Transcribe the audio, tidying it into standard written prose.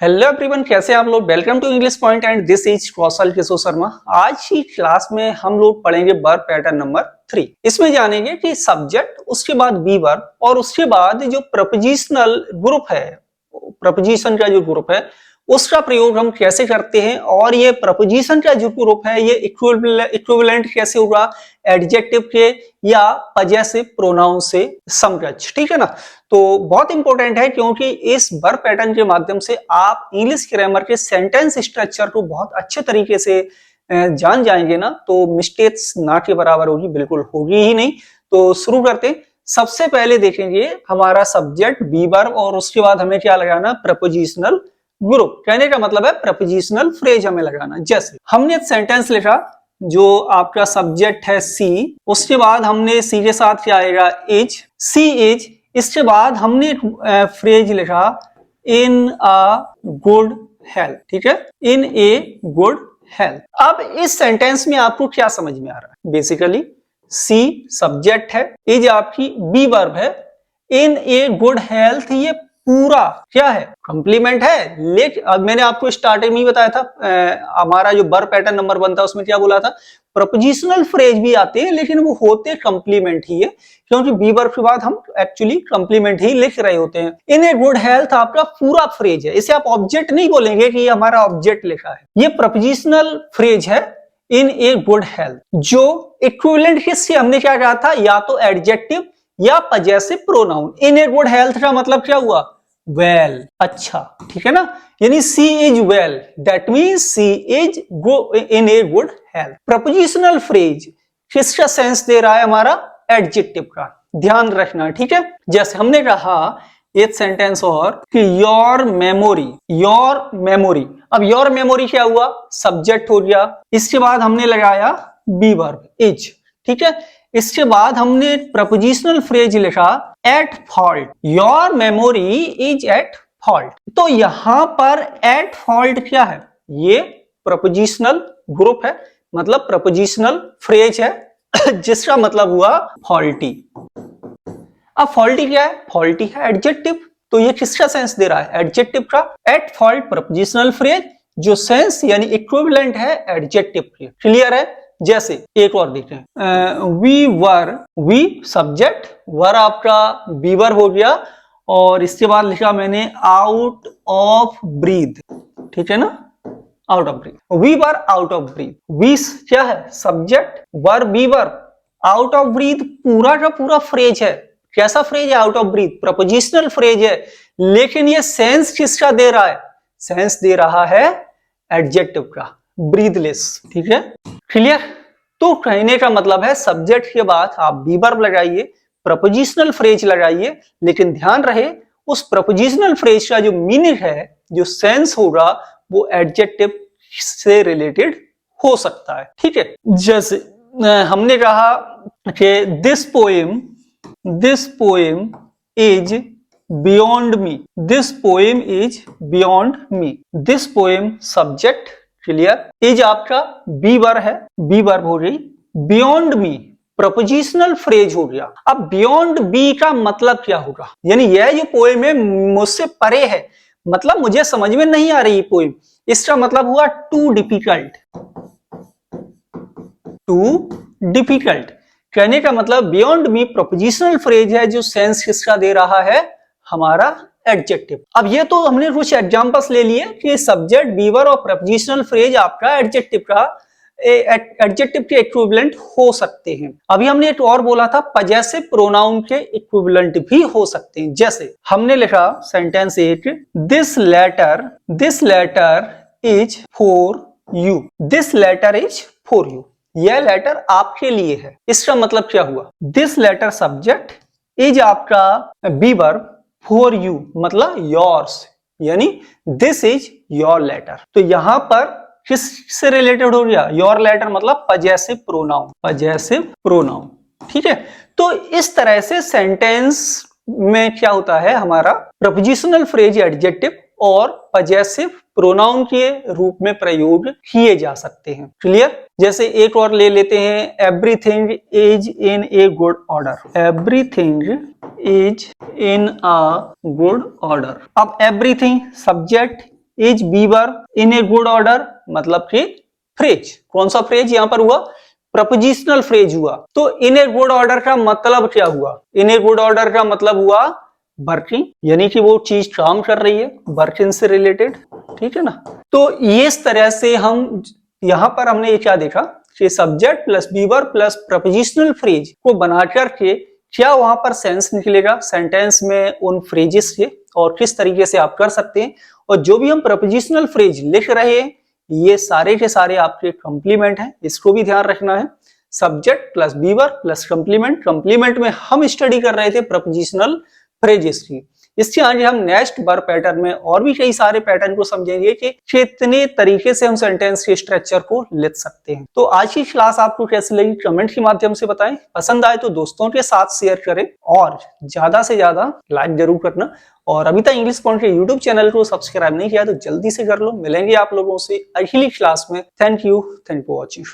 Hello everyone, कैसे हैं आप लोग। Welcome to English point and this is Kaushal Kishore Sharma. आज की क्लास में हम लोग पढ़ेंगे वर्ब पैटर्न नंबर 3। इसमें जानेंगे कि सब्जेक्ट, उसके बाद बी वर्ब और उसके बाद जो प्रपोजिशनल ग्रुप है, प्रपोजिशन का जो ग्रुप है उसका प्रयोग हम कैसे करते हैं, और ये प्रपोजिशन का जो ग्रुप है ये इक्विवेलेंट कैसे होगा एडजेक्टिव के या पजेसिव प्रोनाउन से समकक्ष। ठीक है ना। तो बहुत इंपॉर्टेंट है क्योंकि इस वर्ब पैटर्न के माध्यम से आप इंग्लिश ग्रामर के सेंटेंस स्ट्रक्चर को बहुत अच्छे तरीके से जान जाएंगे ना, तो मिस्टेक्स ना के बराबर होगी, बिल्कुल होगी ही नहीं। तो शुरू करते हैं। सबसे पहले देखेंगे हमारा सब्जेक्ट बी वर्ब और उसके बाद हमें क्या लगाना, प्रपोजिशनल ग्रुप। कहने का मतलब है प्रपोजिशनल फ्रेज हमें लगाना। जैसे हमने एक सेंटेंस लिखा, जो आपका सब्जेक्ट है सी, उसके बाद हमने सी के साथ क्या आएगा, इज, सी इज। इसके बाद हमने फ्रेज लिखा इन अ गुड हेल्थ। ठीक है, इन ए गुड हेल्थ। अब इस सेंटेंस में आपको क्या समझ में आ रहा है, बेसिकली सी सब्जेक्ट है, इज आपकी बी वर्ब है, इन ए गुड हेल्थ ये पूरा क्या है, कंप्लीमेंट है। लेकिन अब मैंने आपको स्टार्टिंग में ही बताया था, हमारा जो वर्ब पैटर्न नंबर 1 था उसमें क्या बोला था, प्रपोजिशनल फ्रेज भी आते हैं लेकिन वो होते कंप्लीमेंट ही है, क्योंकि बी वर्ब के बाद हम एक्चुअली कंप्लीमेंट ही लिख रहे होते हैं। इन ए गुड हेल्थ आपका पूरा फ्रेज है, इसे आप ऑब्जेक्ट नहीं बोलेंगे कि हमारा ऑब्जेक्ट लिखा है, ये प्रपोजिशनल फ्रेज है इन ए गुड हेल्थ। जो इक्विवेलेंट किससे हमने क्या कहा था, या तो एडजेक्टिव या possessive pronoun. In a good health का मतलब क्या हुआ, वेल, अच्छा, ठीक है ना। यानी C is well, that means C is in a good health. Propositional phrase किसका सेंस दे रहा है, हमारा एडजेक्टिव का, ध्यान रखना। ठीक है, जैसे हमने कहा एक सेंटेंस और कि योर मेमोरी, योर मेमोरी। अब योर मेमोरी क्या हुआ, सब्जेक्ट हो गया, इसके बाद हमने लगाया बी वर्ब इज। ठीक है, इसके बाद हमने प्रपोजिशनल फ्रेज लिखा at fault, your memory is at fault. तो यहां पर एट फॉल्ट क्या है, ये प्रपोजिशनल ग्रुप है, मतलब प्रपोजिशनल फ्रेज है जिसका मतलब हुआ फॉल्टी। अब फॉल्टी क्या है, फॉल्टी है एडजेक्टिव, तो ये किसका सेंस दे रहा है, एडजेक्टिव का। एट फॉल्ट प्रपोजिशनल फ्रेज, जो सेंस यानी इक्विवेलेंट है एडजेक्टिव के। क्लियर है। जैसे एक और देखें, वी वर, वी सब्जेक्ट, वर आपका बी वर्ब हो गया, और इसके बाद लिखा मैंने आउट ऑफ ब्रीथ। ठीक है ना, out of breath, we were out of breath. We क्या है, subject, were be verb, out of breath पूरा का पूरा फ्रेज है। कैसा फ्रेज है, out of breath, prepositional phrase है, लेकिन ये सेंस किसका दे रहा है, सेंस दे रहा है एडजेक्टिव का, ब्रीथलेस। ठीक है, क्लियर। तो कहने का मतलब है सब्जेक्ट के बाद आप बी वर्ब लगाइए, प्रपोजिशनल फ्रेज लगाइए, लेकिन ध्यान रहे उस प्रपोजिशनल फ्रेज का जो मीनिंग है, जो सेंस होगा, वो एडजेक्टिव से रिलेटेड हो सकता है। ठीक है, जैसे हमने कहा कि this poem is beyond me, this poem is beyond me. This poem subject, clear, is आपका बी वर्ब है, बी वर्ब हो गई, बियॉन्ड मी प्रपोजिशनल फ्रेज हो गया। अब बियॉन्ड बी का मतलब क्या होगा, यानी यह जो पोएम है मुझसे परे है, मतलब मुझे समझ में नहीं आ रही पोएम, इसका मतलब हुआ टू डिफिकल्ट, टू डिफिकल्ट। कहने का मतलब बियॉन्ड मी प्रपोजिशनल फ्रेज है, जो सेंस किसका दे रहा है, हमारा एडजेक्टिव। अब ये तो हमने कुछ एग्जांपल्स ले लिए कि सब्जेक्ट, बी वर्ब और प्रपोजिशनल फ्रेज आपका एडजेक्टिव का, एडजेक्टिव के इक्विवेलेंट हो सकते हैं। अभी हमने एक और बोला था पजेसिव प्रोनाउन के इक्विवेलेंट भी हो सकते हैं। जैसे हमने लिखा सेंटेंस एक, this letter is for you, this letter is for you, यह लेटर आपके लिए है। इसका मतलब क्या हुआ, दिस लेटर सब्जेक्ट, इज आपका बी वर्ब, फॉर यू मतलब योर्स, यानी दिस इज योर लेटर। तो यहां पर किससे रिलेटेड हो गया, योर लेटर मतलब पजेसिव प्रोनाउन, पजेसिव प्रोनाउन। ठीक है, तो इस तरह से सेंटेंस में क्या होता है, हमारा प्रपोजिशनल फ्रेज एडजेक्टिव और पजेसिव प्रोनाउन के रूप में प्रयोग किए जा सकते हैं। क्लियर। जैसे एक और ले लेते हैं, everything is in a good order, everything is in a good order. अब everything subject, is be verb in a good order, मतलब कि फ्रेज, कौन सा फ्रेज यहाँ पर हुआ, प्रपोजिशनल फ्रेज हुआ। तो इन ए गुड ऑर्डर का मतलब क्या हुआ, इन ए गुड ऑर्डर का मतलब हुआ वर्किंग, यानी कि वो चीज काम कर रही है, वर्किंग से रिलेटेड, ठीक है ना। तो इस तरह से हम यहाँ पर हमने ये क्या देखा कि subject plus be verb plus prepositional phrase को बना करके क्या वहां पर सेंस निकलेगा सेंटेंस में उन फ्रेजेस से, और किस तरीके से आप कर सकते हैं। और जो भी हम प्रपोजिशनल फ्रेज लिख रहे हैं ये सारे के सारे आपके कंप्लीमेंट हैं, इसको भी ध्यान रखना है। Subject plus be verb plus complement, complement में हम स्टडी कर रहे थे प्रपोजिशनल फ्रेजेस की। इसके आगे हम नेक्स्ट वर्ब पैटर्न में और भी कई सारे पैटर्न को समझेंगे कि कितने तरीके से हम सेंटेंस के स्ट्रक्चर को लिख सकते हैं। तो आज की क्लास आपको कैसी लगी कमेंट के माध्यम से बताएं, पसंद आए तो दोस्तों के साथ शेयर करें और ज्यादा से ज्यादा लाइक जरूर करना। और अभी तक इंग्लिश पॉइंट के यूट्यूब चैनल को सब्सक्राइब नहीं किया तो जल्दी से कर लो। मिलेंगे आप लोगों से अगली क्लास में। Thank you for watching.